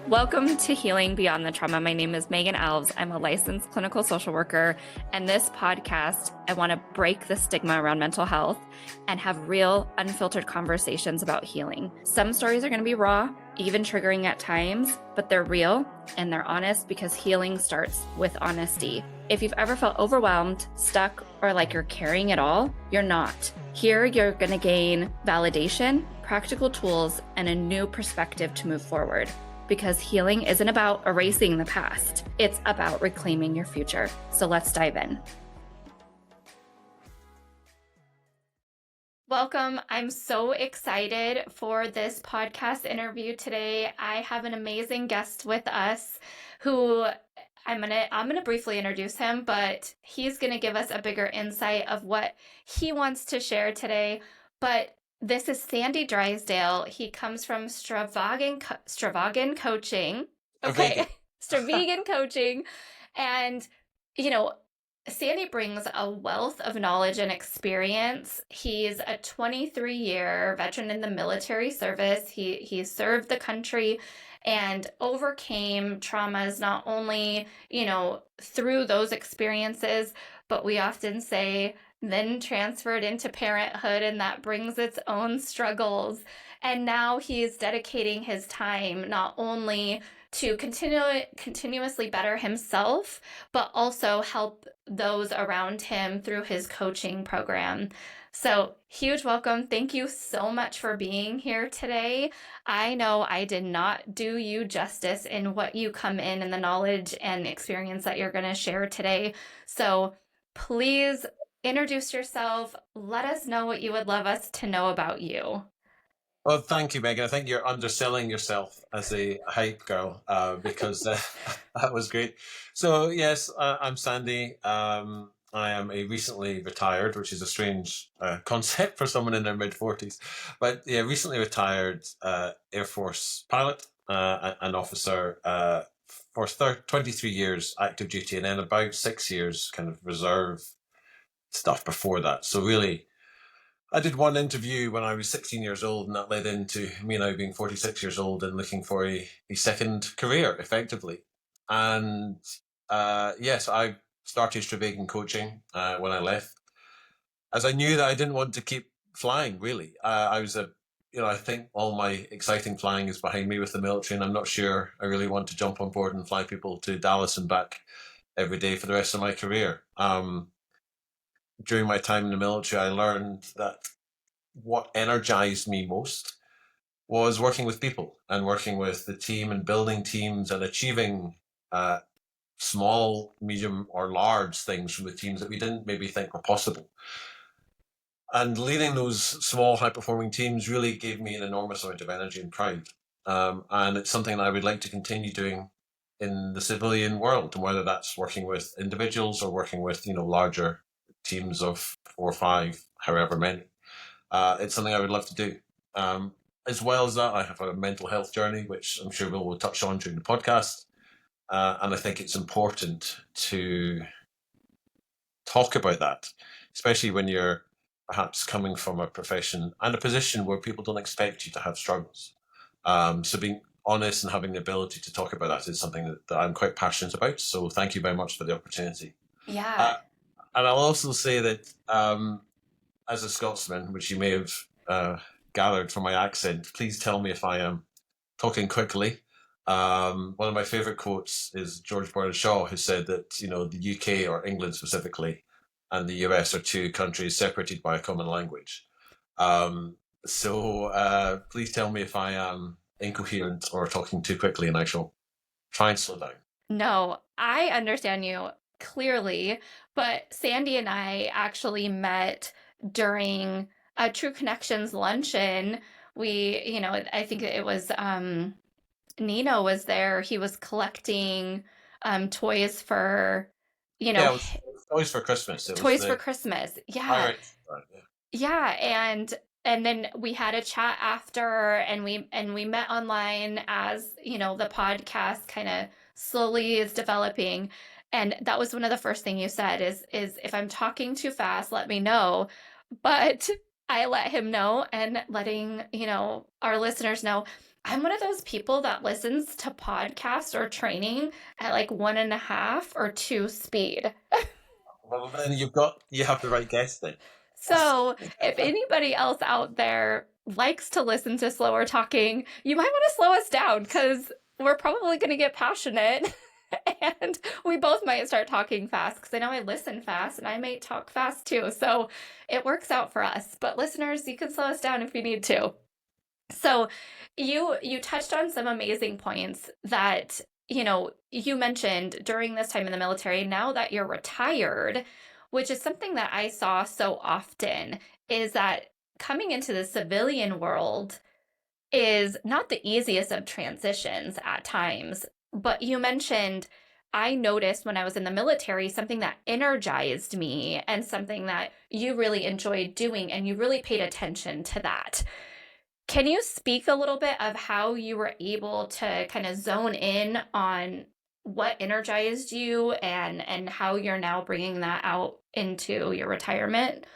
Welcome to Healing Beyond the Trauma. My name is Megan Alves. I'm a licensed clinical social worker. And this podcast, I want to break the stigma around mental health and have real, unfiltered conversations about healing. Some stories are going to be raw, even triggering at times, but they're real and they're honest because healing starts with honesty. If you've ever felt overwhelmed, stuck, or like you're carrying it all, you're not. Here, you're going to gain validation, practical tools, and a new perspective to move forward. Because healing isn't about erasing the past. It's about reclaiming your future. So let's dive in. Welcome. I'm so excited for this podcast interview today. I have an amazing guest with us who I'm gonna briefly introduce him, but he's gonna give us a bigger insight of what he wants to share today. But this is Sandy Drysdale. He comes from Stravaigin Coaching. Okay, Stravaigin Coaching. And, Sandy brings a wealth of knowledge and experience. He's a 23-year veteran in the military service. He served the country and overcame traumas not only, through those experiences, but we often say then transferred into parenthood, and that brings its own struggles. And now he's dedicating his time not only to continuously better himself, but also help those around him through his coaching program. So huge welcome. Thank you so much for being here today. I know I did not do you justice in what you come in and the knowledge and experience that you're going to share today. So please introduce yourself. Let us know what you would love us to know about you. Well, thank you, Megan. I think you're underselling yourself as a hype girl because that was great. So, yes, I'm Sandy. I am a recently retired, which is a strange concept for someone in their mid-40s. But yeah, recently retired Air Force pilot and officer for 23 years active duty, and then about 6 years kind of reserve stuff before that. So really, I did one interview when I was 16 years old, and that led into me now being 46 years old and looking for a second career, effectively. And yes, I started Stravaigin coaching when I left, as I knew that I didn't want to keep flying, really. I think all my exciting flying is behind me with the military, and I'm not sure I really want to jump on board and fly people to Dallas and back every day for the rest of my career. During my time in the military, I learned that what energized me most was working with people and working with the team and building teams and achieving small, medium, or large things from the teams that we didn't maybe think were possible. And leading those small, high-performing teams really gave me an enormous amount of energy and pride. And it's something that I would like to continue doing in the civilian world, and whether that's working with individuals or working with, larger teams of 4 or 5, however many. It's something I would love to do. As well as that, I have a mental health journey, which I'm sure we'll touch on during the podcast. And I think it's important to talk about that, especially when you're perhaps coming from a profession and a position where people don't expect you to have struggles. So being honest and having the ability to talk about that is something that I'm quite passionate about. So thank you very much for the opportunity. Yeah. And I'll also say that as a Scotsman, which you may have gathered from my accent, please tell me if I am talking quickly. One of my favourite quotes is George Bernard Shaw, who said that, the UK, or England specifically, and the US are two countries separated by a common language. So please tell me if I am incoherent or talking too quickly, and I shall try and slow down. No, I understand you clearly, but Sandy and I actually met during a True Connections luncheon. I think it was Nino was there. He was collecting toys for, Yeah, it was Toys for Christmas. It was toys for the Christmas. Yeah. pirate. Yeah. Yeah, and then we had a chat after, and we met online as, the podcast kind of slowly is developing. And that was one of the first thing you said is if I'm talking too fast, let me know. But I let him know, and letting, our listeners know, I'm one of those people that listens to podcasts or training at like 1.5 or 2 speed. Well, then you have the right guest then. So, if anybody else out there likes to listen to slower talking, you might want to slow us down because we're probably going to get passionate and we both might start talking fast because I know I listen fast and I may talk fast too. So, it works out for us. But listeners, you can slow us down if you need to. So, you touched on some amazing points that you mentioned during this time in the military. Now that you're retired, which is something that I saw so often, is that coming into the civilian world is not the easiest of transitions at times. But you mentioned, I noticed when I was in the military something that energized me and something that you really enjoyed doing, and you really paid attention to that. Can you speak a little bit of how you were able to kind of zone in on what energized you and how you're now bringing that out into your retirement?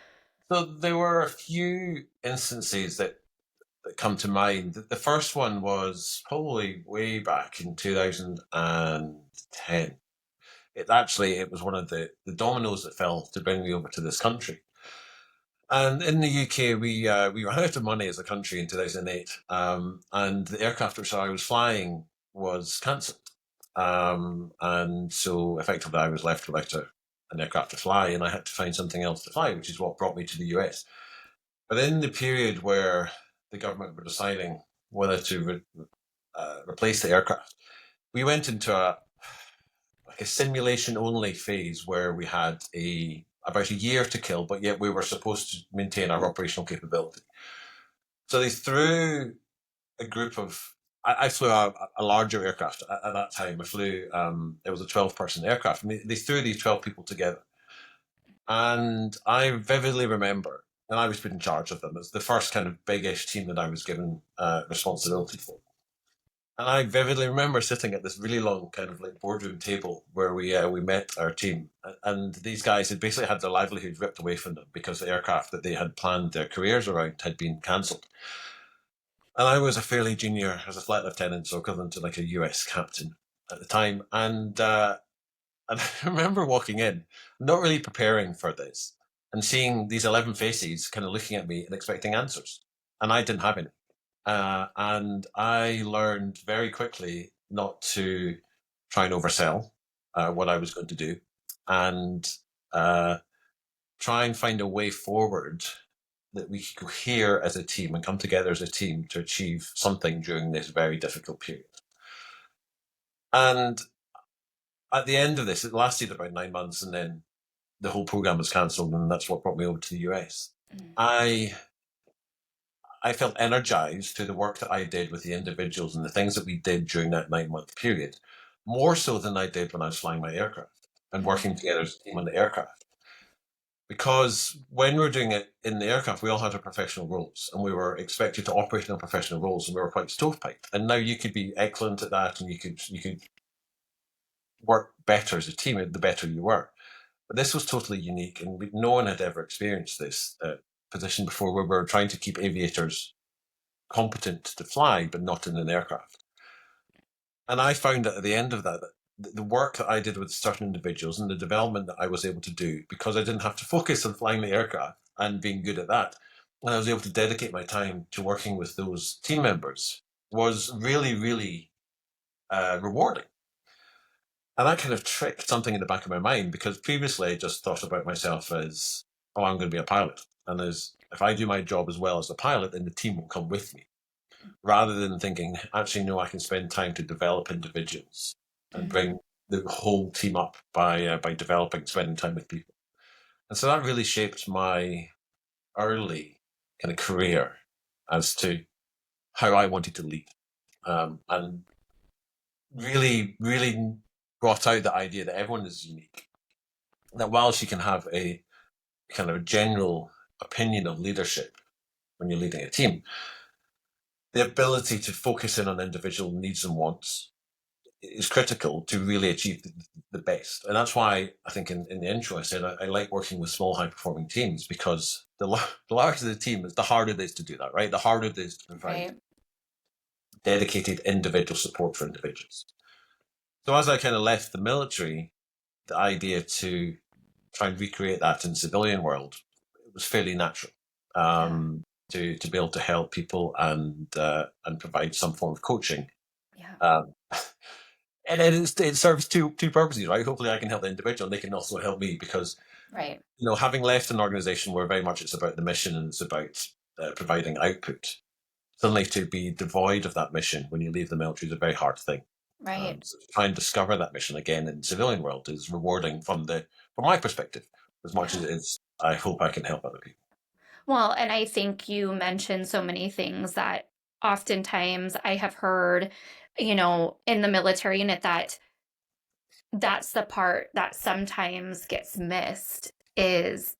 So there were a few instances that come to mind. The first one was probably way back in 2010. It was one of the dominoes that fell to bring me over to this country. And in the UK, we ran out of money as a country in 2008, and the aircraft which I was flying was cancelled. And so effectively, I was left without an aircraft to fly, and I had to find something else to fly, which is what brought me to the US. But in the period where the government were deciding whether to replace the aircraft, we went into a simulation only phase where we had about a year to kill, but yet we were supposed to maintain our operational capability. So they threw a group of I flew a larger aircraft at that time. I flew it was a 12-person aircraft, and they threw these 12 people together. And I vividly remember, and I was put in charge of them. It's the first kind of big-ish team that I was given responsibility for. And I vividly remember sitting at this really long kind of like boardroom table where we met our team, and these guys had basically had their livelihoods ripped away from them because the aircraft that they had planned their careers around had been cancelled. And I was a fairly junior, as a flight lieutenant, so equivalent to like a US captain at the time. And I remember walking in, not really preparing for this, and seeing these 11 faces kind of looking at me and expecting answers. And I didn't have any. And I learned very quickly not to try and oversell what I was going to do, and uh, try and find a way forward that we could cohere as a team and come together as a team to achieve something during this very difficult period. And at the end of this, it lasted about 9 months, and then the whole program was cancelled, and that's what brought me over to the US. Mm. I felt energized through the work that I did with the individuals and the things that we did during that 9 month period, more so than I did when I was flying my aircraft and working together as a team on the aircraft. Because when we were doing it in the aircraft, we all had our professional roles, and we were expected to operate in our professional roles, and we were quite stovepiped. And now you could be excellent at that, and you could work better as a team the better you were. But this was totally unique, and no one had ever experienced this position before, where we were trying to keep aviators competent to fly, but not in an aircraft. And I found that at the end of that the work that I did with certain individuals and the development that I was able to do, because I didn't have to focus on flying the aircraft and being good at that, and I was able to dedicate my time to working with those team members, was really, really rewarding. And that kind of tricked something in the back of my mind, because previously I just thought about myself as, oh, I'm going to be a pilot. And if I do my job as well as a pilot, then the team will come with me. Rather than thinking, actually, no, I can spend time to develop individuals and bring the whole team up by developing, spending time with people. And so that really shaped my early kind of career as to how I wanted to lead, and really, really brought out the idea that everyone is unique. That whilst you can have a kind of a general opinion of leadership when you're leading a team, the ability to focus in on individual needs and wants is critical to really achieve the best. And that's why I think in the intro I said I like working with small, high-performing teams, because the larger the team is, the harder it is to do that, right? The harder it is to provide Right. dedicated individual support for individuals. So as I kind of left the military, the idea to try and recreate that in the civilian world, it was fairly natural. Yeah. To be able to help people and provide some form of coaching. Yeah. Um, and it serves two purposes, right? Hopefully, I can help the individual, and they can also help me because Right. having left an organization where very much it's about the mission and it's about providing output, suddenly to be devoid of that mission when you leave the military is a very hard thing. Right. So to try and discover that mission again in the civilian world is rewarding from my perspective as much as Yeah. it is. I hope I can help other people. Well, and I think you mentioned so many things that oftentimes I have heard, in the military unit that that's the part that sometimes gets missed is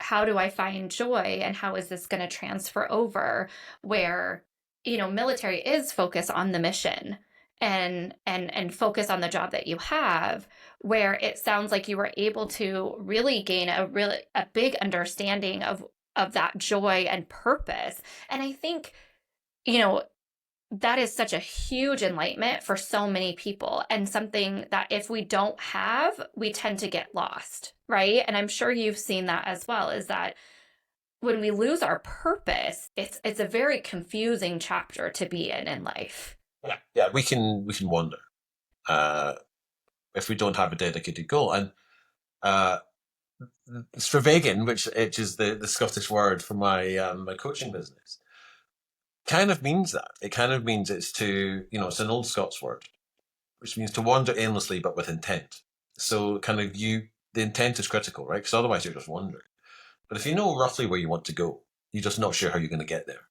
how do I find joy and how is this going to transfer over where military is focus on the mission and focus on the job that you have where it sounds like you were able to really gain a big understanding of that joy and purpose. And I think you know that is such a huge enlightenment for so many people and something that if we don't have, we tend to get lost, right? And I'm sure you've seen that as well, is that when we lose our purpose, it's a very confusing chapter to be in life. Yeah, we can wander uh, if we don't have a dedicated goal. And uh, Stravaigin, which is the Scottish word for my coaching business, kind of means that. It kind of means it's it's an old Scots word, which means to wander aimlessly but with intent. So kind of the intent is critical, right? Because otherwise you're just wandering. But if you know roughly where you want to go, you're just not sure how you're going to get there.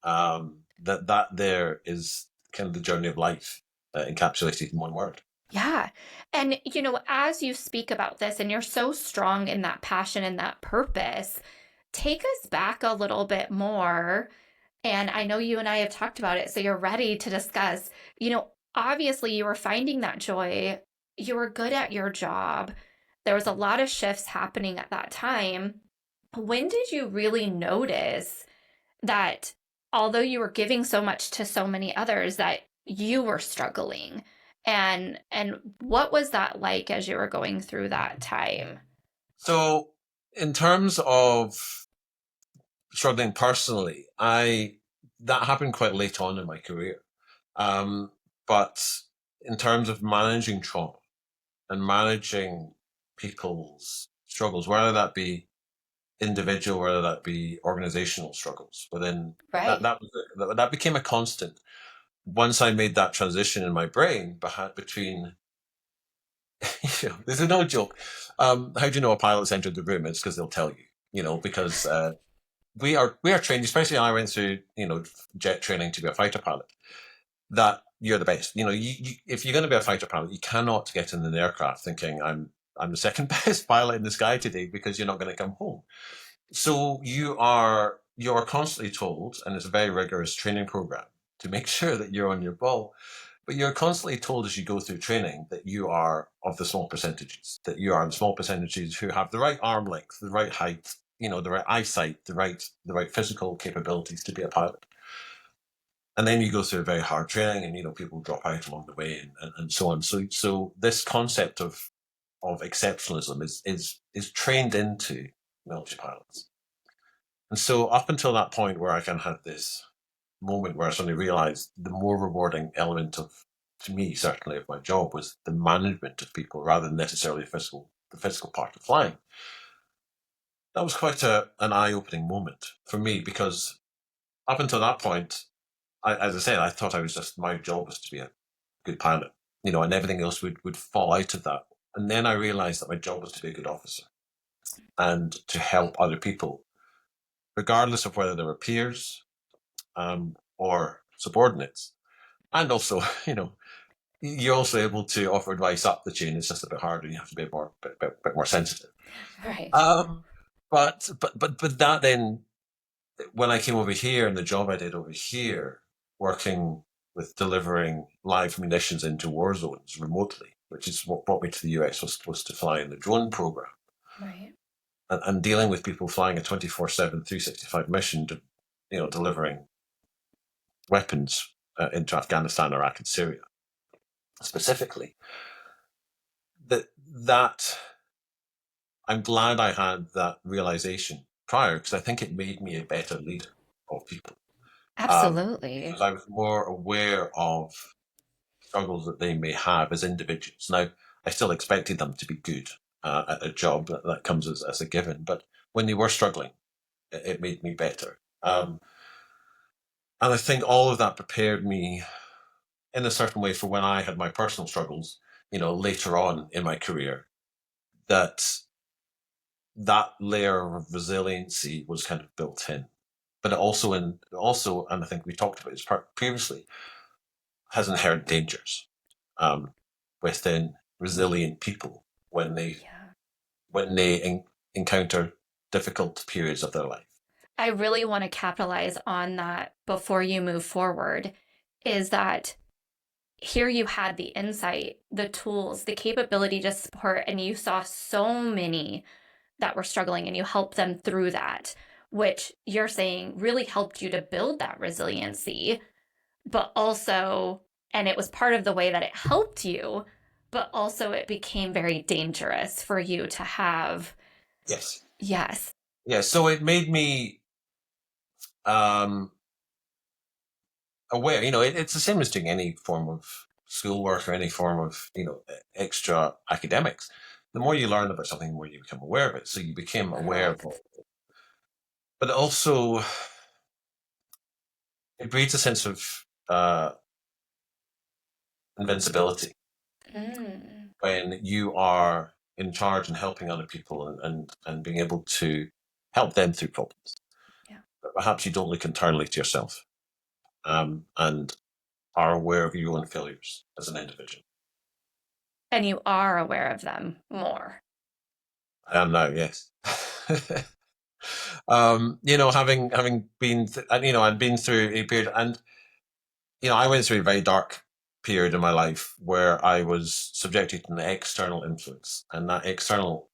That there is kind of the journey of life encapsulated in one word. Yeah. And, as you speak about this and you're so strong in that passion and that purpose, take us back a little bit more. And I know you and I have talked about it, so you're ready to discuss. Obviously, you were finding that joy. You were good at your job. There was a lot of shifts happening at that time. When did you really notice that although you were giving so much to so many others, that you were struggling? And what was that like as you were going through that time? So, in terms of struggling personally, I that happened quite late on in my career. Um, but in terms of managing trauma and managing people's struggles, whether that be individual, whether that be organizational struggles, within Right. that became a constant once I made that transition in my brain between. This is no joke. How do you know a pilot's entered the room? It's because they'll tell you. Because we are trained, especially I went through jet training to be a fighter pilot. That you're the best. If you're going to be a fighter pilot, you cannot get in an aircraft thinking I'm the second best pilot in the sky today because you're not going to come home. So you're constantly told, and it's a very rigorous training program to make sure that you're on your ball. But you're constantly told as you go through training that you are of the small percentages, that you are the small percentages who have the right arm length, the right height, the right eyesight, the right physical capabilities to be a pilot. And then you go through a very hard training, and people drop out along the way, and so on. So this concept of exceptionalism is trained into military pilots. And so up until that point where I kind of had this moment where I suddenly realized the more rewarding element to me, certainly of my job, was the management of people rather than necessarily the physical part of flying. That was quite an eye-opening moment for me because up until that point, as I said, I thought my job was to be a good pilot, and everything else would fall out of that. And then I realized that my job was to be a good officer and to help other people, regardless of whether they were peers or subordinates. And also, you're also able to offer advice up the chain. It's just a bit harder. You have to be bit more sensitive. Right. Um, but that then, when I came over here and the job I did over here, working with delivering live munitions into war zones remotely, which is what brought me to the US, was to fly in the drone program Right. and dealing with people flying a 24/7, 365 mission, delivering weapons into Afghanistan, Iraq, and Syria specifically. That I'm glad I had that realization prior, because I think it made me a better leader of people, Absolutely. because I was more aware of struggles that they may have as individuals. Now, I still expected them to be good at a job, that comes as a given, but when they were struggling, it made me better. And I think all of that prepared me in a certain way for when I had my personal struggles, later on in my career, that layer of resiliency was kind of built in. But it also, and I think we talked about this previously, has inherent dangers um, within resilient people when they Yeah. encounter difficult periods of their life. I really want to capitalize on that before you move forward, is that here you had the insight, the tools, the capability to support, and you saw so many that were struggling and you helped them through that, which you're saying really helped you to build that resiliency, but also, and it was part of the way that it helped you, but also it became very dangerous for you to have. Yes. Yes. Yeah. So it made me um, aware. It's the same as doing any form of schoolwork or any form of extra academics. The more you learn about something, the more you become aware of it. So you became aware of Correct. it, but also it breeds a sense of invincibility Mm, when you are in charge and helping other people, and being able to help them through problems. yeah. But perhaps you don't look internally to yourself, and are aware of your own failures as an individual. And you are aware of them more. I am now, yes. Having been, I'd been through a period, and I went through a very dark period in my life where I was subjected to an external influence, and that external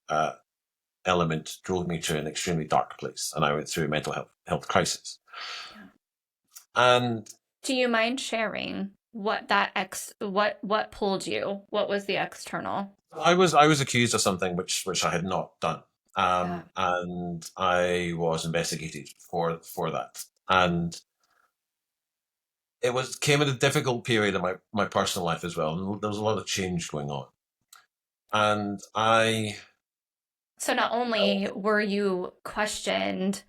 element drove me to an extremely dark place, and I went through a mental health crisis. Yeah. And Do you mind sharing what that what pulled you? What was the external? I was accused of something which I had not done, Yeah. and I was investigated for that, and it came at a difficult period in my personal life as well, and there was a lot of change going on, and I So not only were you questioned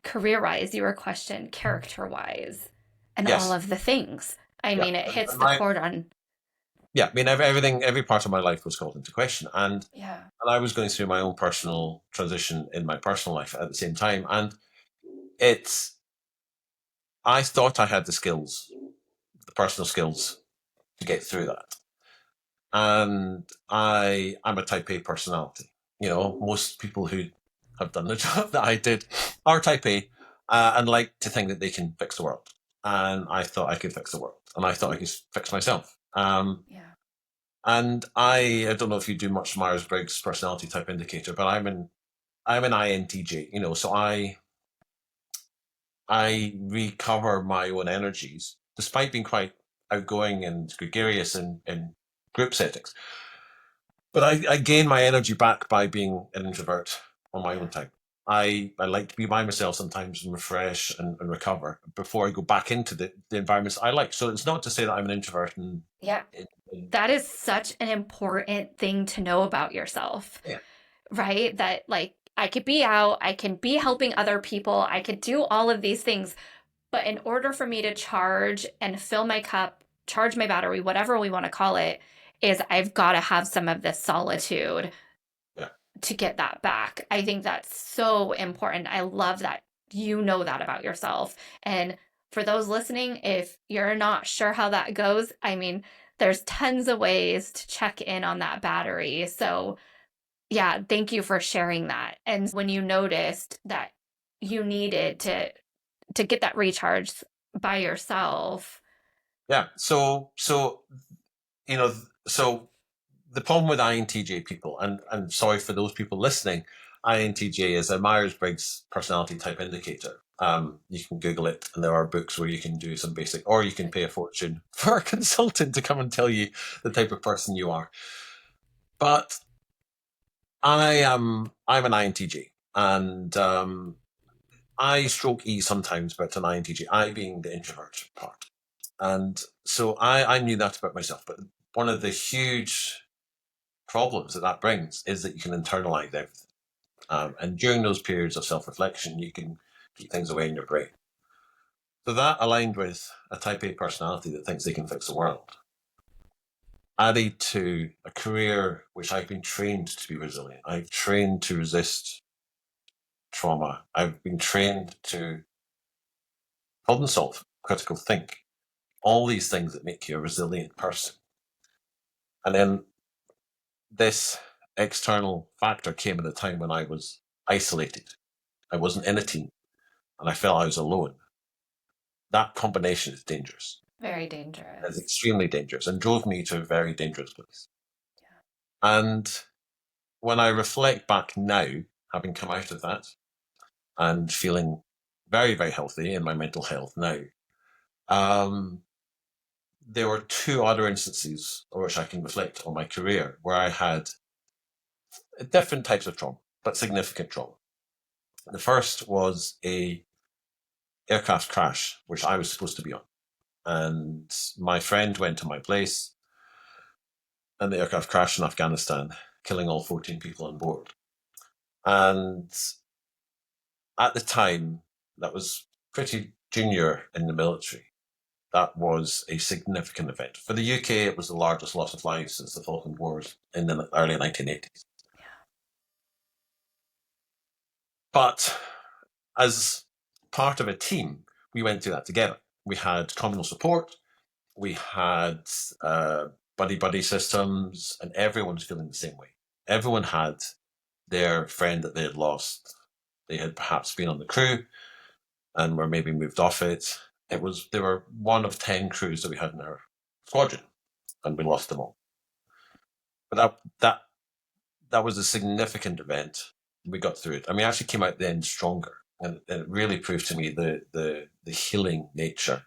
career-wise, you were questioned character-wise and all yes, of the things. I yeah, mean, it and hits the my chord on. yeah, I mean every part of my life was called into question, Yeah. and I was going through my own personal transition in my personal life at the same time, and it's I thought I had the personal skills to get through that. And I'm a type A personality. Most people who have done the job that I did are type A, and like to think that they can fix the world. And I thought I could fix the world, and I thought I could fix myself. Yeah. And I don't know if you do much Myers Briggs personality type indicator, but I'm an INTJ. So I recover my own energies despite being quite outgoing and gregarious in group settings. But I gain my energy back by being an introvert on my own Yeah. time. I like to be by myself sometimes and refresh and recover before I go back into the environments I like. So it's not to say that I'm an introvert Yeah. and That is such an important thing to know about yourself, yeah, right? That like I could be out, I can be helping other people, I could do all of these things, but in order for me to charge and fill my cup, charge my battery, whatever we want to call it, is I've got to have some of this solitude yeah, to get that back. I think that's so important. I love that you know that about yourself. And for those listening, if you're not sure how that goes, I mean, there's tons of ways to check in on that battery. So, yeah, thank you for sharing that. And when you noticed that you needed to get that recharge by yourself. yeah. So you know, so the problem with INTJ people, and sorry for those people listening, INTJ is a Myers Briggs personality type indicator. You can Google it, and there are books where you can do some basic, or you can pay a fortune for a consultant to come and tell you the type of person you are. But I'm an INTJ, and I stroke E sometimes, but an INTJ. I being the introvert part, and so I knew that about myself. But one of the huge problems that brings is that you can internalize everything. And during those periods of self reflection, you can keep things away in your brain. So that aligned with a type A personality that thinks they can fix the world, added to a career which I've been trained to be resilient. I've trained to resist trauma. I've been trained to problem solve, critical think, all these things that make you a resilient person. And then this external factor came at a time when I was isolated. I wasn't in a team and I felt I was alone. That combination is dangerous. Very It's dangerous. extremely dangerous and drove me to a very dangerous place. And when I reflect back now, having come out of that and feeling very, very healthy in my mental health now, um, there were two other instances on which I can reflect on my career where I had different types of trauma, but significant trauma. The first was a aircraft crash, which I was supposed to be on. And my friend went to my place, and the aircraft crashed in Afghanistan, killing all 14 people on board. And at the time, that was pretty junior in the military. That was a significant event. For the UK, it was the largest loss of lives since the Falkland Wars in the early 1980s. Yeah. But as part of a team, we went through that together. We had communal support, we had buddy buddy systems, and everyone was feeling the same way. Everyone had their friend that they had lost. They had perhaps been on the crew and were maybe moved off it. They were one of 10 crews that we had in our squadron, and we lost them all. But that was a significant event. We got through it, and we actually came out then stronger. And it really proved to me the healing nature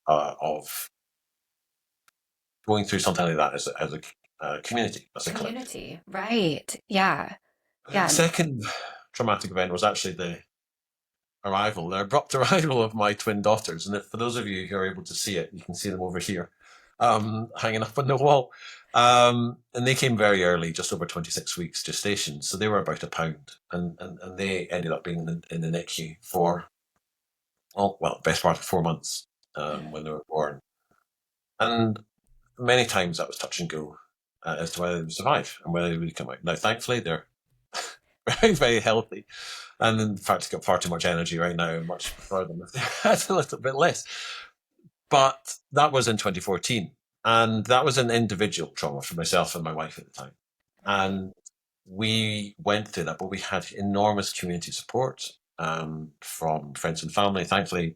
of going through something like that as a community, as a collective. Community. Right. Yeah. The Yeah. second traumatic event was actually the abrupt arrival of my twin daughters. And if, for those of you who are able to see it, you can see them over here, hanging up on the wall. And they came very early, just over 26 weeks gestation. So they were about a pound. And they ended up being in the NICU for, best part of 4 months when they were born. And many times that was touch and go as to whether they would survive and whether they would come out. Now, thankfully, they're very, very healthy. And in fact, got far too much energy right now and much prefer them if they had a little bit less. But that was in 2014. And that was an individual trauma for myself and my wife at the time. And we went through that, but we had enormous community support from friends and family. Thankfully,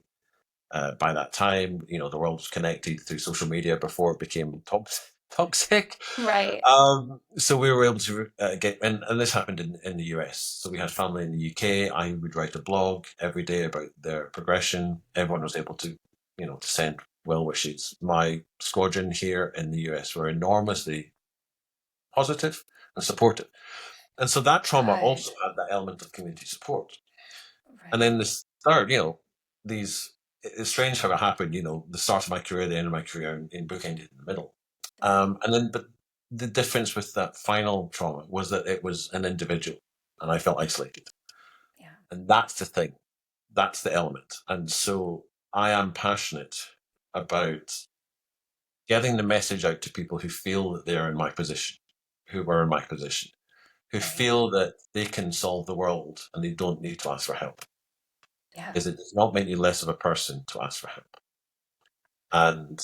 by that time, the world was connected through social media before it became toxic. Right. So we were able to get, and this happened in the US. So we had family in the UK. I would write a blog every day about their progression. Everyone was able to, to send well wishes. My squadron here in the US were enormously positive and supportive. And so that trauma Good. also had that element of community support. And Right. then this third, it's strange how it happened, the start of my career, the end of my career, in bookended in the middle. But the difference with that final trauma was that it was an individual and I felt isolated. Yeah. And that's the thing. That's the element. And so I am passionate about getting the message out to people who feel that they're in my position, who were in my position, who Right. feel that they can solve the world and they don't need to ask for help. Yeah. Is it does not make you less of a person to ask for help. And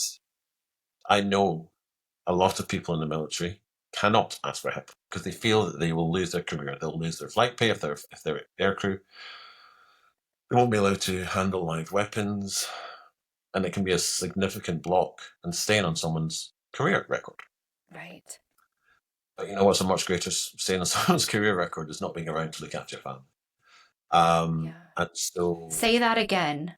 I know a lot of people in the military cannot ask for help because they feel that they will lose their career. They'll lose their flight pay if they're aircrew. They won't be allowed to handle live weapons, and it can be a significant block and stain on someone's career record. Right. But you know what's a much greater stain on someone's career record is not being around to look after your family. Yeah. And so, Say that again.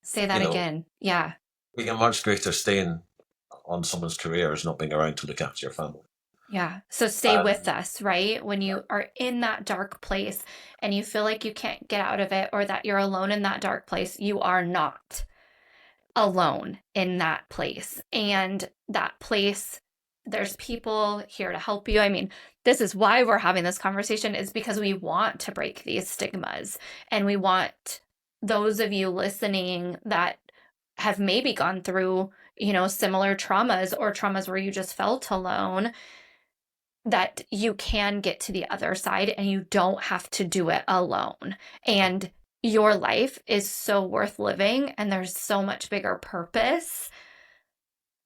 Say you that know, again. Yeah. being a much greater stain on someone's career is not being around to look after your family. Yeah. So stay with Um, us, right? When you are in that dark place and you feel like you can't get out of it or that you're alone in that dark place, you are not alone in that place. And that place, there's people here to help you. I mean, this is why we're having this conversation, is because we want to break these stigmas. And we want those of you listening that have maybe gone through, similar traumas or traumas where you just felt alone, that you can get to the other side and you don't have to do it alone. And your life is so worth living and there's so much bigger purpose.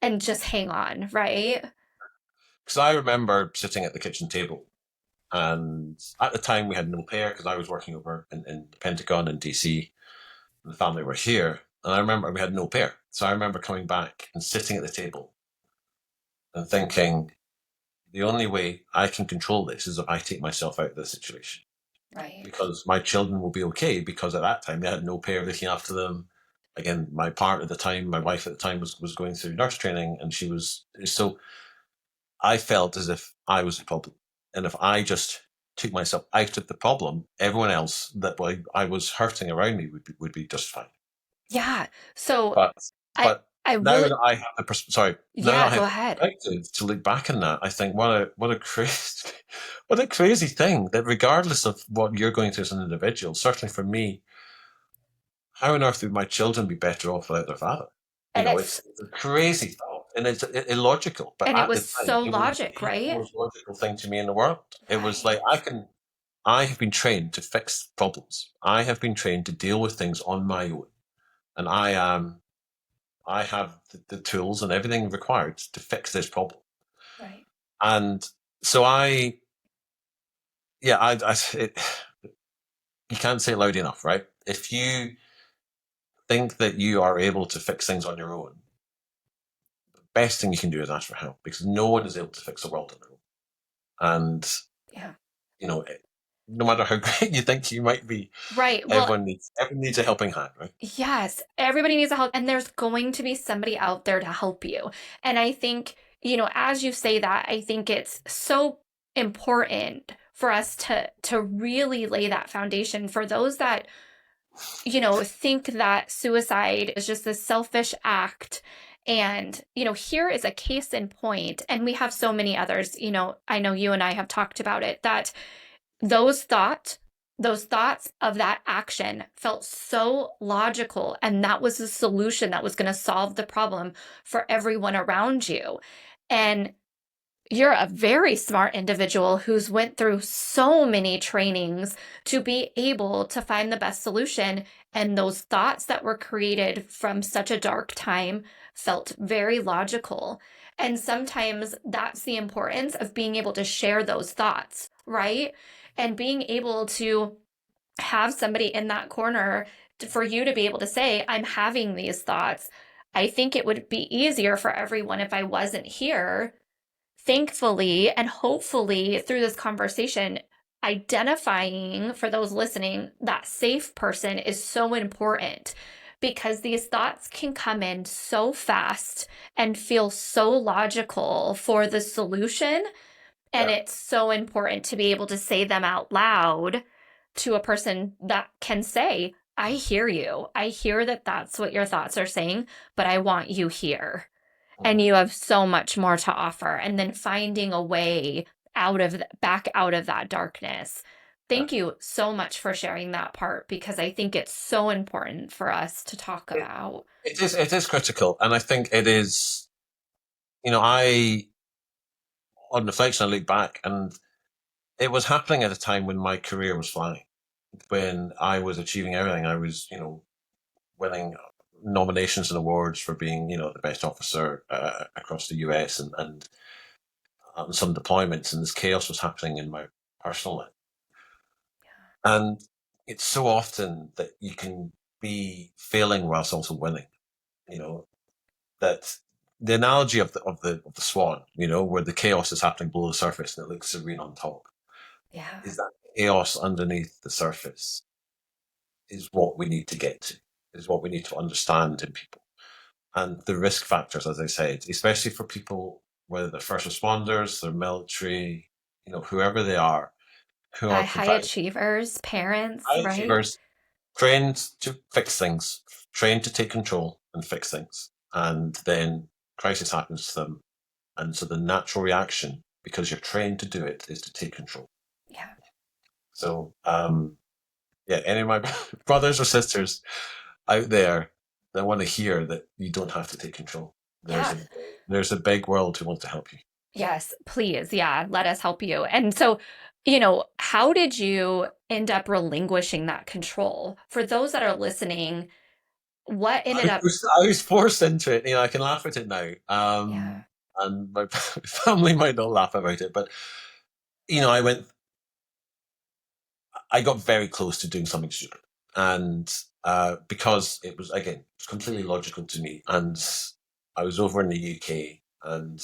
And just hang on, right? because I remember sitting at the kitchen table, and at the time we had no pair because I was working over in the Pentagon in DC, and the family were here. And I remember we had no pair. So I remember coming back and sitting at the table and thinking, the only way I can control this is if I take myself out of this situation, Right. because my children will be okay. Because at that time, they had no pair looking after them. Again, my partner at the time, my wife at the time, was going through nurse training, and she was so. I felt as if I was the problem, and if I just took myself out of the problem, everyone else that I was hurting around me would be just fine. Yeah. So But I but I now really that I have now that yeah, I go have the ahead. perspective to look back on that, I think what a crazy what a crazy thing that regardless of what you're going through as an individual, certainly for me, how on earth would my children be better off without their father? You And know, it's it's a crazy thought and it's illogical. But and it at was the time, so it was logic, the right? most logical thing to me in the world. It was like Right. I have been trained to fix problems. I have been trained to deal with things on my own, and I have the tools and everything required to fix this problem. Right. And so yeah, you can't say it loud enough, right? If you think that you are able to fix things on your own, the best thing you can do is ask for help, because no one is able to fix the world on their own. And, Yeah. you know, no matter how great you think you might be, Right. Well, everyone needs a helping hand, right? yes, everybody needs a help, and there's going to be somebody out there to help you. And I think, as you say that, I think it's so important for us to really lay that foundation for those that, think that suicide is just this selfish act. And, here is a case in point, and we have so many others, I know you and I have talked about it, that those thoughts those thoughts of that action felt so logical, and that was the solution that was going to solve the problem for everyone around you. And you're a very smart individual who's went through so many trainings to be able to find the best solution, and those thoughts that were created from such a dark time felt very logical. And sometimes that's the importance of being able to share those thoughts, right? And being able to have somebody in that corner for you to be able to say, I'm having these thoughts. I think it would be easier for everyone if I wasn't here. Thankfully, and hopefully through this conversation, identifying for those listening that safe person is so important, because these thoughts can come in so fast and feel so logical for the solution. And Yeah. it's so important to be able to say them out loud to a person that can say, I hear you. I hear that that's what your thoughts are saying, but I want you here. And Mhm. you have so much more to offer. And then finding a way back out of that darkness. Yeah. Thank you so much for sharing that part, because I think it's so important for us to talk It, about. it is critical, and I think it is. I on reflection, I look back, and it was happening at a time when my career was flying, when I was achieving everything. I was, winning nominations and awards for being, the best officer across the US, and some deployments, and this chaos was happening in my personal life. And it's so often that you can be failing whilst also winning. You know that the analogy of the swan, where the chaos is happening below the surface and it looks serene on top, Yeah. is that chaos underneath the surface is what we need to get to, is what we need to understand in people. And the risk factors, as I said, especially for people, whether they're first responders, they're military, whoever they are, who are High providing achievers, parents, high right? achievers, trained to fix things, trained to take control and fix things. And then crisis happens to them. And so the natural reaction, because you're trained to do it, is to take control. Yeah. So, yeah, any of my brothers or sisters out there that want to hear that you don't have to take control. Yeah. There's a big world who wants to help you. Yes, please. Yeah, let us help you. And so, how did you end up relinquishing that control? For those that are listening, what ended up? I was forced into it. I can laugh at it now. Yeah. And my family might not laugh about it, but I got very close to doing something stupid, and because it was, again, completely logical to me, and I was over in the UK, and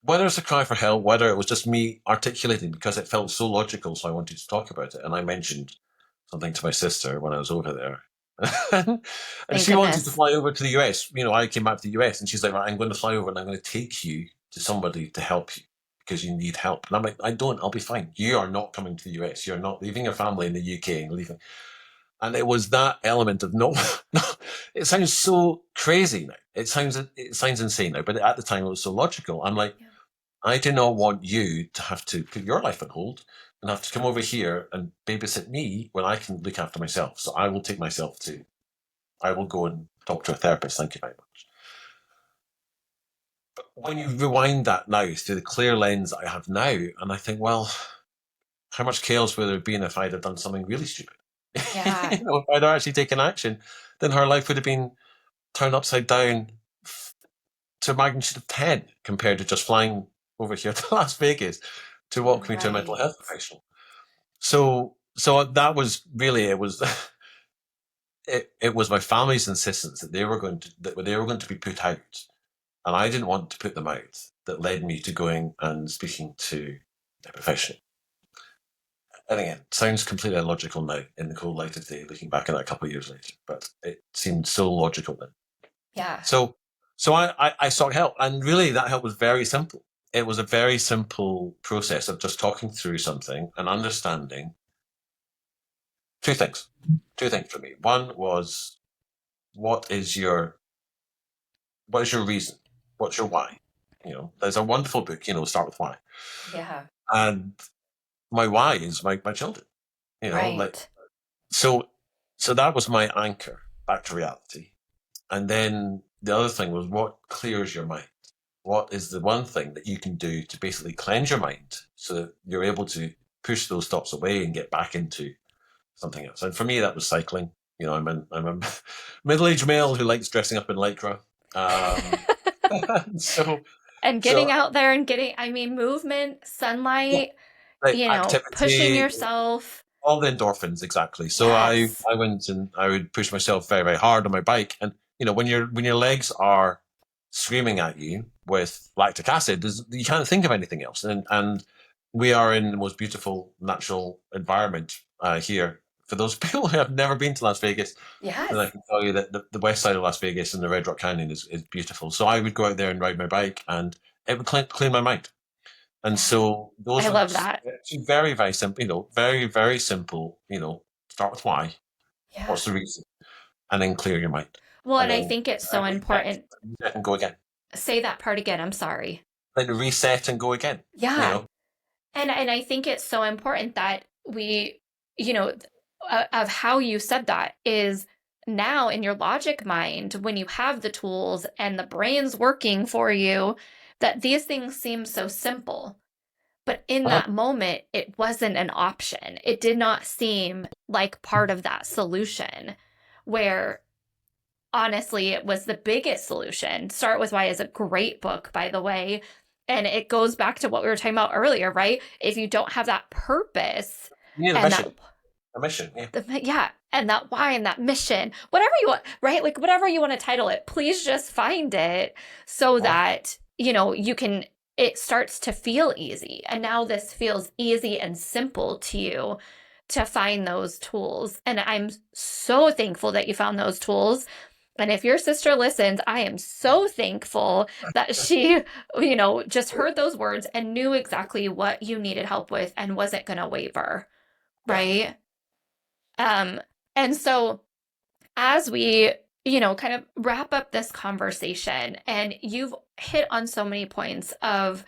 whether it's a cry for help, whether it was just me articulating because it felt so logical, so I wanted to talk about it, and I mentioned something to my sister when I was over there. And Thank she wanted to goodness. fly over to the US. I came back to the US, and she's like, right, I'm going to fly over and I'm going to take you to somebody to help you because you need help. And I'm like, I'll be fine. You are not coming to the US. You're not leaving your family in the UK and leaving. And it was that element of no, no. It sounds so crazy now. It sounds insane now, but at the time it was so logical. I'm like, Yeah. I do not want you to have to put your life on hold and have to come over here and babysit me when I can look after myself. So I will take myself to, I will go and talk to a therapist. Thank you very much. But when you rewind that now through the clear lens I have now, and I think, well, how much chaos would there have been if I'd have done something really stupid? Yeah. If I'd actually taken action, then her life would have been turned upside down to a magnitude of 10 compared to just flying over here to Las Vegas to walk me to a mental Right. health professional. So that was really, it was it was my family's insistence that they were going to be put out, and I didn't want to put them out, that led me to going and speaking to a professional. And again, sounds completely illogical now in the cold light of day, looking back at that a couple of years later, but it seemed so logical then. Yeah. So I sought help, and really that help was very simple. It was a very simple process of just talking through something and understanding two things. Two things for me. One was, what is your reason? What's your why? There's a wonderful book, Start with Why. Yeah. And my why is my children. Right. So that was my anchor back to reality. And then the other thing was, what clears your mind? What is the one thing that you can do to basically cleanse your mind so that you're able to push those thoughts away and get back into something else? And for me, that was cycling. I'm a middle-aged male who likes dressing up in lycra. So And getting out there and movement, yeah, sunlight, like pushing activity, yourself. all the endorphins, exactly. So I Yes. went and I would push myself very, very hard on my bike, and when your legs are screaming at you with lactic acid, you can't think of anything else. And we are in the most beautiful natural environment here. For those people who have never been to Las Vegas, then I Yes. can tell you that the west side of Las Vegas and the Red Rock Canyon is beautiful. So I would go out there and ride my bike, and it would clean my mind. And Yeah. so those I are love that. two very, very simple, very, very simple, start with why, Yeah. what's the reason, and then clear your mind. Well, And and I then think it's so important. reset and go again. Say that part again. I'm sorry. Then reset and go again. Yeah. And I think it's so important that we, you know, of how you said that is now in your logic mind, when you have the tools and the brain's working for you, that these things seem so simple. But in Uh-huh. that moment, it wasn't an option. It did not seem like part of that solution, where honestly, it was the biggest solution. Start with Why is a great book, by the way. And it goes back to what we were talking about earlier, right? If you don't have that purpose Yeah, the and mission. A mission, yeah. and that why and that mission, whatever you want, right? Like whatever you want to title it, please just find it so that, you can, it starts to feel easy. And now this feels easy and simple to you to find those tools. And I'm so thankful that you found those tools. And if your sister listens, I am so thankful that she, just heard those words and knew exactly what you needed help with and wasn't going to waver, Yeah. right? Um, and so as we, kind of wrap up this conversation, and you've hit on so many points of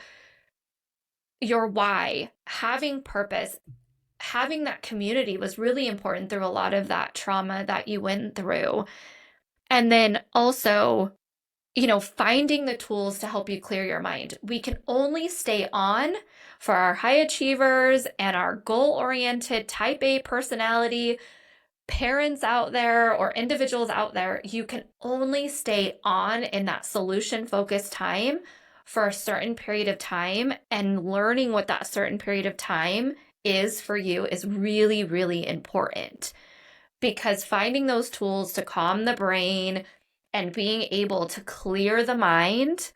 your why, having purpose, having that community was really important through a lot of that trauma that you went through. And then also, finding the tools to help you clear your mind. We can only stay on for our high achievers and our goal oriented type A personality parents out there or individuals out there. You can only stay on in that solution focused time for a certain period of time, and learning what that certain period of time is for you is really, really important, because finding those tools to calm the brain and being able to clear the mind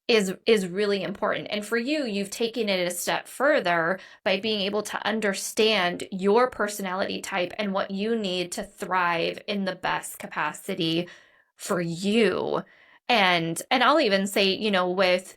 is really important. And for you, you've taken it a step further by being able to understand your personality type and what you need to thrive in the best capacity for you. And I'll even say, with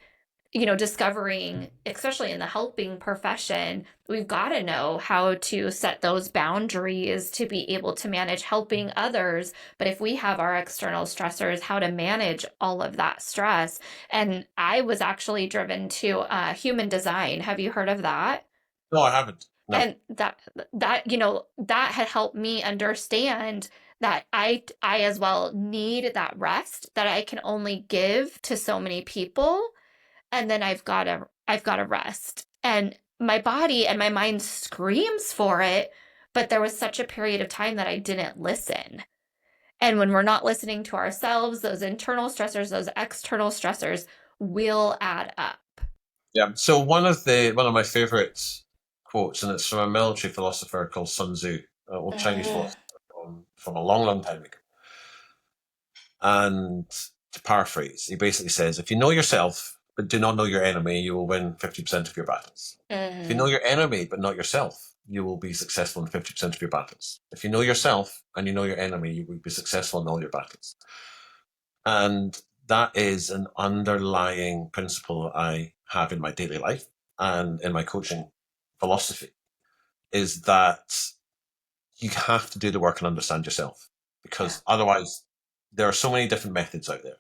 discovering, especially in the helping profession, we've got to know how to set those boundaries to be able to manage helping others. But if we have our external stressors, how to manage all of that stress. And I was actually driven to human design. Have you heard of that? No, I haven't. No. And that had helped me understand that I as well need that rest that I can only give to so many people, and then I've got to rest. And my body and my mind screams for it, but there was such a period of time that I didn't listen. And when we're not listening to ourselves, those internal stressors, those external stressors will add up. Yeah. So one of my favorite quotes, and it's from a military philosopher called Sun Tzu, an old Chinese Mm. philosopher from a long, long time ago. And to paraphrase, he basically says, if you know yourself but do not know your enemy, you will win 50% of your battles. If you know Mm. your enemy but not yourself, you will be successful in 50% of your battles. If you know yourself and you know your enemy, you will be successful in all your battles. And that is an underlying principle I have in my daily life and in my coaching philosophy, is that you have to do the work and understand yourself, Yeah. because otherwise there are so many different methods out there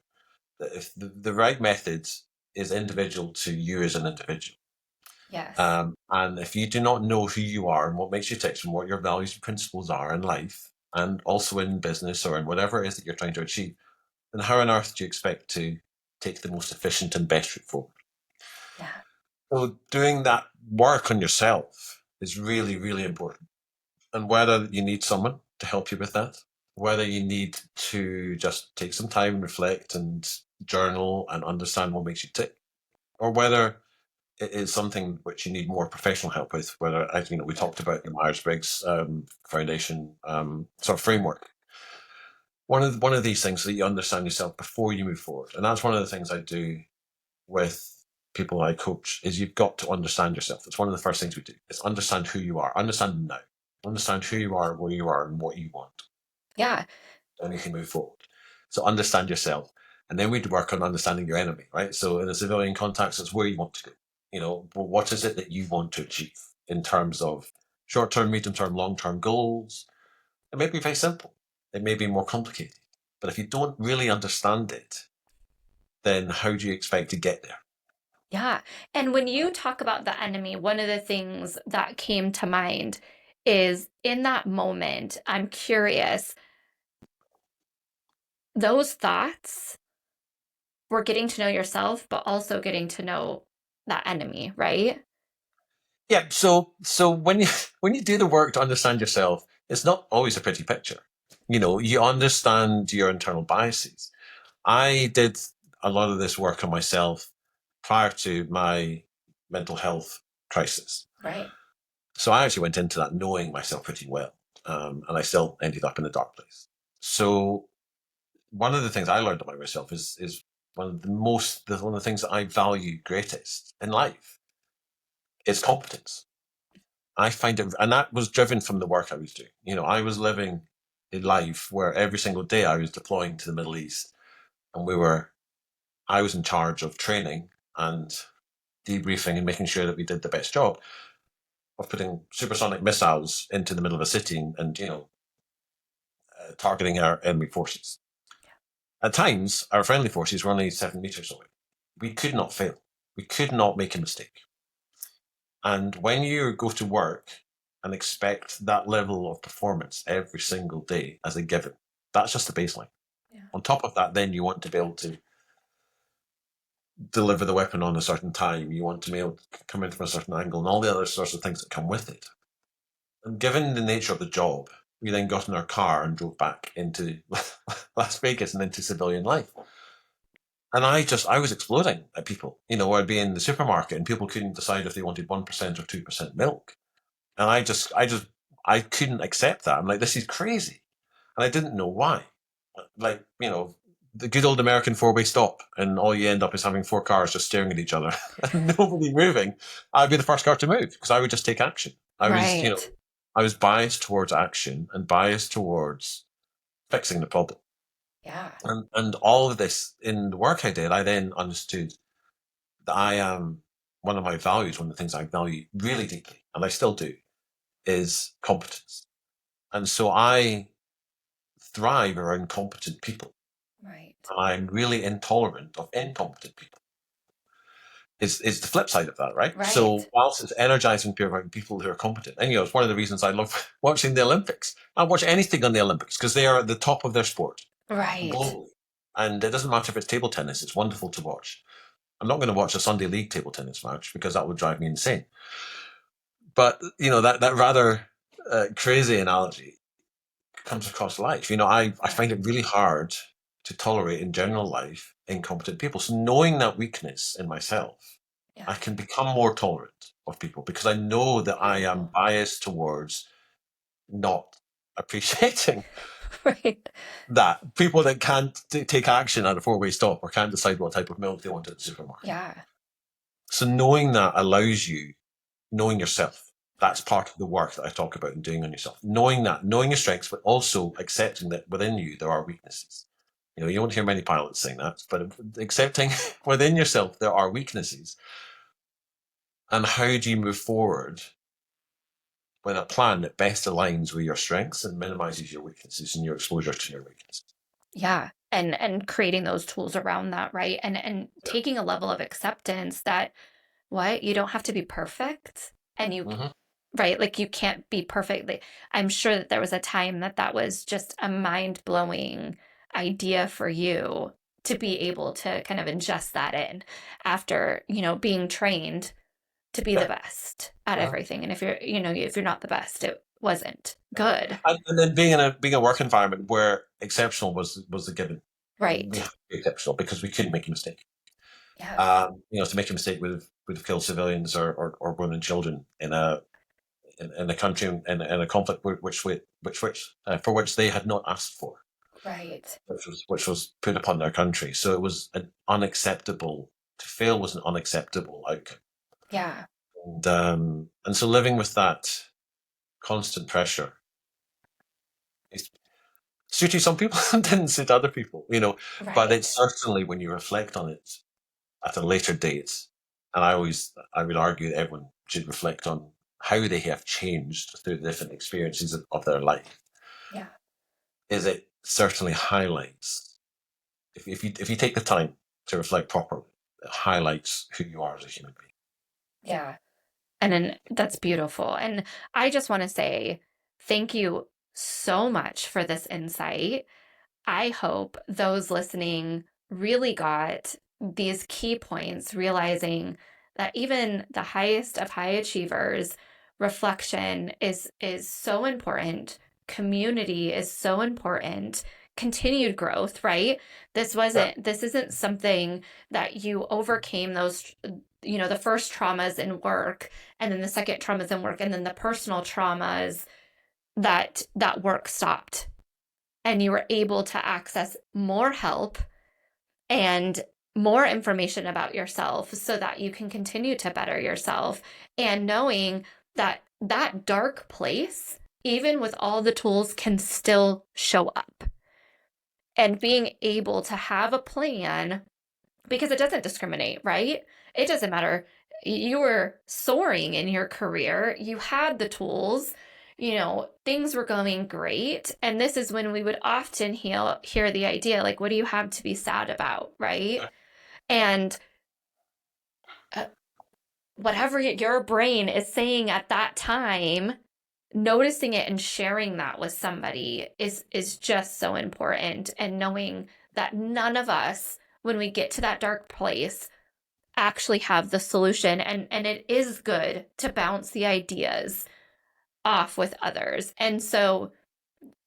that if the right method is individual to you as an individual. Yes. And if you do not know who you are and what makes you tick and what your values and principles are in life, and also in business or in whatever it is that you're trying to achieve, then how on earth do you expect to take the most efficient and best route forward? Yeah. So doing that work on yourself is really, really important. And whether you need someone to help you with that, whether you need to just take some time and reflect and journal and understand what makes you tick, or whether it is something which you need more professional help with, whether, we Yeah. talked about the Myers-Briggs Foundation sort of framework. One of these things so that you understand yourself before you move forward. And that's one of the things I do with people I coach, is you've got to understand yourself. It's one of the first things we do, is understand who you are, understand now, understand who you are, where you are, and what you want. Yeah. And you can move forward. So understand yourself. And then we'd work on understanding your enemy, right? So in a civilian context, it's where you want to go. What is it that you want to achieve in terms of short-term, medium-term, long-term goals? It may be very simple. It may be more complicated. But if you don't really understand it, then how do you expect to get there? Yeah. And when you talk about the enemy, one of the things that came to mind is, in that moment, I'm curious, those thoughts were getting to know yourself, but also getting to know that enemy, right? Yeah. So when you do the work to understand yourself, it's not always a pretty picture. You understand your internal biases. I did a lot of this work on myself prior to my mental health crisis. Right. So I actually went into that knowing myself pretty well, and I still ended up in a dark place. So one of the things I learned about myself is one of the things that I value greatest in life is competence. I find it, and that was driven from the work I was doing. I was living a life where every single day I was deploying to the Middle East, and I was in charge of training and debriefing and making sure that we did the best job of putting supersonic missiles into the middle of a city and targeting our enemy forces. At times, our friendly forces were only 7 meters away. We could not fail. We could not make a mistake. And when you go to work and expect that level of performance every single day as a given, that's just the baseline. Yeah. On top of that, then you want to be able to deliver the weapon on a certain time. You want to be able to come in from a certain angle and all the other sorts of things that come with it. And given the nature of the job, we then got in our car and drove back into Las Vegas and into civilian life. And I was exploding at people. I'd be in the supermarket and people couldn't decide if they wanted 1% or 2% milk. And I couldn't accept that. I'm like, this is crazy. And I didn't know why. Like, the good old American four-way stop, and all you end up is having four cars just staring at each other and nobody moving. I'd be the first car to move because I would just take action. Right. I was biased towards action and biased towards fixing the problem. Yeah. And all of this in the work I did, I then understood that I am one of my values, one of the things I value really deeply, and I still do, is competence. And so I thrive around competent people. Right. And I'm really intolerant of incompetent people. Is the flip side of that, right? Right. So whilst it's energizing to be around people who are competent, and it's one of the reasons I love watching the Olympics. I watch anything on the Olympics because they are at the top of their sport Right. globally. And it doesn't matter if it's table tennis, it's wonderful to watch. I'm not going to watch a Sunday League table tennis match because that would drive me insane. But, that rather crazy analogy comes across life. I find it really hard to tolerate in general life incompetent people. So knowing that weakness in myself, Yeah. I can become more tolerant of people because I know that I am biased towards not appreciating Right. that people that can't take action at a four-way stop or can't decide what type of milk they want at the supermarket. Yeah. So knowing that allows you, knowing yourself. That's part of the work that I talk about and doing on yourself. Knowing your strengths, but also accepting that within you there are weaknesses. You won't hear many pilots saying that, but accepting within yourself there are weaknesses. And how do you move forward with a plan that best aligns with your strengths and minimizes your weaknesses and your exposure to your weaknesses? Yeah. And creating those tools around that, right? And taking a level of acceptance that you don't have to be perfect, and Mm-hmm. right, like you can't be perfect. I'm sure that there was a time that was just a mind-blowing idea for you to be able to kind of ingest that in after, being trained to be the Yeah. best at Uh-huh. everything. And if you're not the best, it wasn't good. And then being a work environment where exceptional was a given. Right. We have to be exceptional because we couldn't make a mistake. Yeah. To make a mistake would have killed civilians or women and children in a country in a conflict for which they had not asked for, Right. which was put upon their country. So it was an unacceptable to fail was an unacceptable outcome. Yeah. And so living with that constant pressure is suited some people and didn't suit other people, Right. But it's certainly when you reflect on it at a later date, and I would argue that everyone should reflect on how they have changed through the different experiences of their life. Yeah. Is it certainly highlights, if you take the time to reflect properly, it highlights who you are as a human being. Yeah. And then that's beautiful. And I just want to say thank you so much for this insight. I hope those listening really got these key points, realizing that even the highest of high achievers, reflection is so important. Community is so important. Continued growth, right? This isn't something that you overcame those, the first traumas in work, and then the second traumas in work, and then the personal traumas that work stopped, and you were able to access more help and more information about yourself so that you can continue to better yourself, and knowing that dark place, even with all the tools, can still show up. And being able to have a plan, because it doesn't discriminate, right? It doesn't matter. You were soaring in your career, you had the tools, things were going great. And this is when we would often hear the idea, like, what do you have to be sad about, right? And uh, whatever your brain is saying at that time, noticing it and sharing that with somebody is just so important. And knowing that none of us, when we get to that dark place, actually have the solution, and it is good to bounce the ideas off with others. And so,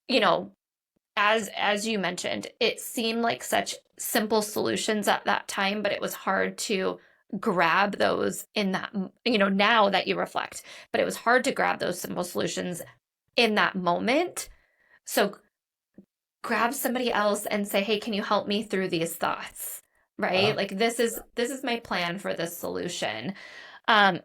you know, as you mentioned, it seemed like such simple solutions at that time, but it was hard to grab those in that, now that you reflect, but it was hard to grab those simple solutions in that moment. So grab somebody else and say, hey, can you help me through these thoughts? Right? Like, this is my plan for this solution.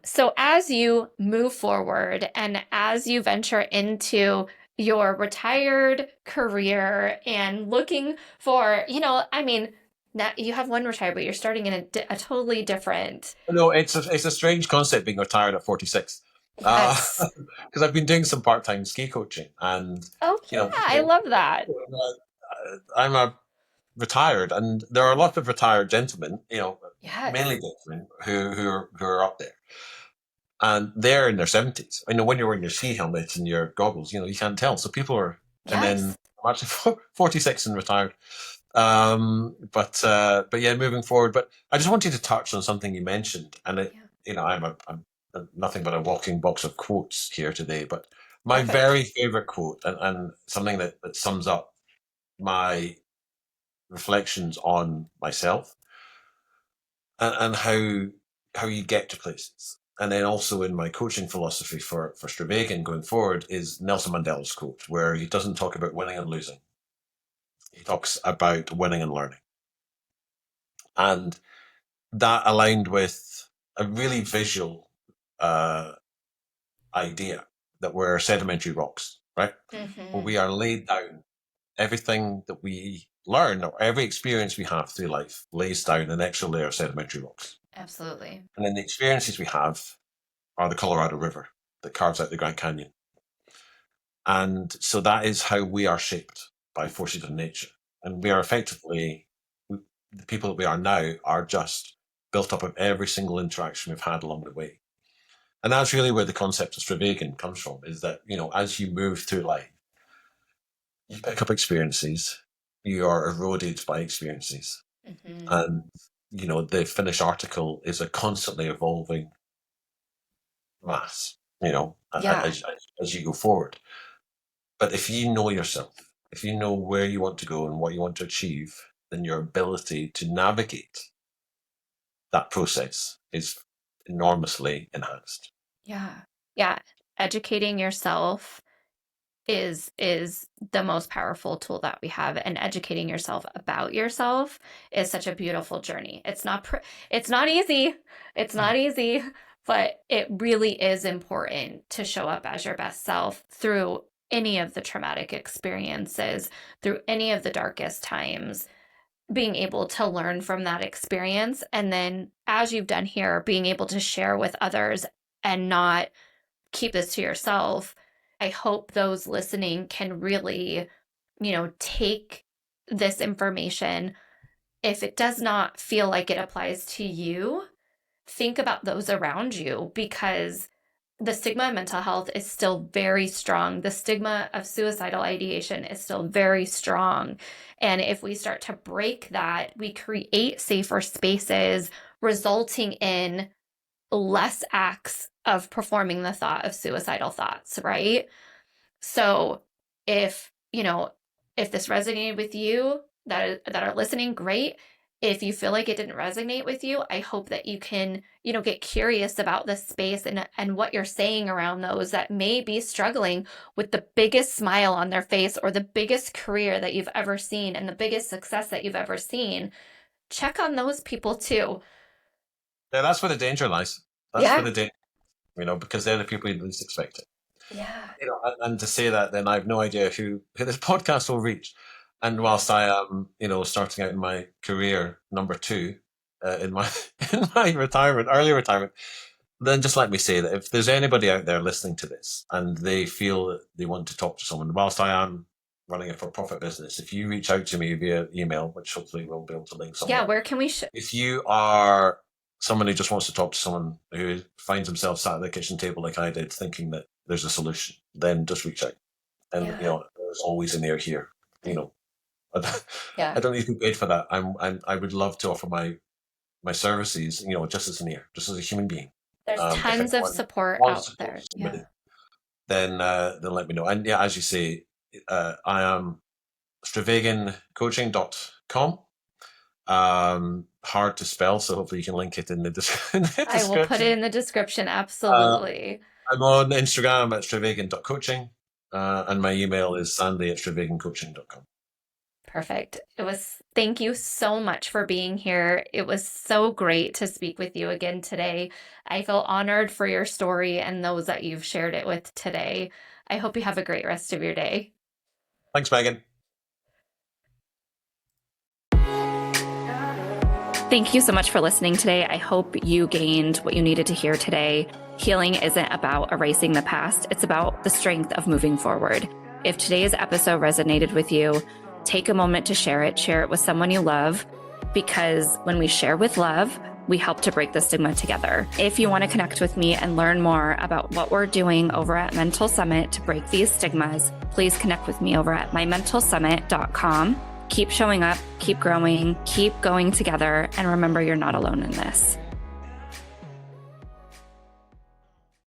So as you move forward and as you venture into your retired career and looking for, I mean, now you have one retired, but you're starting in a totally different. No, it's a strange concept being retired at 46. Yes. Because I've been doing some part-time ski coaching, and Oh, you know, yeah, I love that. I'm a retired, and there are a lot of retired gentlemen, mainly Yes. gentlemen who are up there, and they're in their 70s. I know when you're wearing your ski helmet and your goggles, you can't tell. So people are, and then Yes. I'm actually 46 and retired. But yeah, moving forward. But I just wanted to touch on something you mentioned, and Yeah. I'm nothing but a walking box of quotes here today. But my Perfect. very favorite quote, and something that sums up my reflections on myself, and how you get to places. And then also in my coaching philosophy for Stravaigin going forward is Nelson Mandela's quote, where he doesn't talk about winning and losing. He talks about winning and learning. And that aligned with a really visual uh, idea that we're sedimentary rocks, right? Where Mm-hmm. we are laid down. Everything that we learn or every experience we have through life lays down an extra layer of sedimentary rocks. Absolutely. And then the experiences we have are the Colorado River that carves out the Grand Canyon. And so that is how we are shaped by forces of nature. And we are effectively, the people that we are now are just built up of every single interaction we've had along the way. And that's really where the concept of Stravaigin comes from, is that, as you move through life, you pick up experiences, you are eroded by experiences. Mm-hmm. And, the finished article is a constantly evolving mass, Yeah. as you go forward. But if you know yourself, if you know where you want to go and what you want to achieve, then your ability to navigate that process is enormously enhanced. Yeah. Yeah. Educating yourself is the most powerful tool that we have, and educating yourself about yourself is such a beautiful journey. It's not easy. It's not easy, but it really is important to show up as your best self through any of the traumatic experiences, through any of the darkest times, being able to learn from that experience, and then as you've done here, being able to share with others and not keep this to yourself. I hope those listening can really, take this information. If it does not feel like it applies to you, think about those around you, because the stigma of mental health is still very strong. The stigma of suicidal ideation is still very strong. And if we start to break that, we create safer spaces, resulting in less acts of performing the thought of suicidal thoughts, right? So if, if this resonated with you that are listening, great. If you feel like it didn't resonate with you, I hope that you can, get curious about this space and what you're saying around those that may be struggling with the biggest smile on their face or the biggest career that you've ever seen and the biggest success that you've ever seen. Check on those people too. Yeah, that's where the danger lies. That's where Yeah. the danger. because they're the people you least expect it. Yeah. And to say that, then I have no idea who this podcast will reach. And whilst I am, starting out in my career, number 2, in my early retirement, then just let me say that if there's anybody out there listening to this and they feel that they want to talk to someone, whilst I am running a for-profit business, if you reach out to me via email, which hopefully we'll be able to link somewhere. Yeah, where can we? If you are someone who just wants to talk to someone who finds himself sat at the kitchen table like I did, thinking that there's a solution, then just reach out. And there's always an ear here. I don't need to be paid for that. I would love to offer my services, just as an ear, just as a human being. There's tons of support out there. Then let me know. And as you say, I am StravaginCoaching.com. Hard to spell, so hopefully you can link it in the description. I will put it in the description, absolutely. I'm on Instagram at Stravaigin.coaching, and my email is sandy@StravaginCoaching.com. Perfect. Thank you so much for being here. It was so great to speak with you again today. I feel honored for your story and those that you've shared it with today. I hope you have a great rest of your day. Thanks, Megan. Thank you so much for listening today. I hope you gained what you needed to hear today. Healing isn't about erasing the past. It's about the strength of moving forward. If today's episode resonated with you, take a moment to share it with someone you love, because when we share with love, we help to break the stigma together. If you want to connect with me and learn more about what we're doing over at Mental Summit to break these stigmas, please connect with me over at mymentalsummit.com. Keep showing up, keep growing, keep going together, and remember you're not alone in this.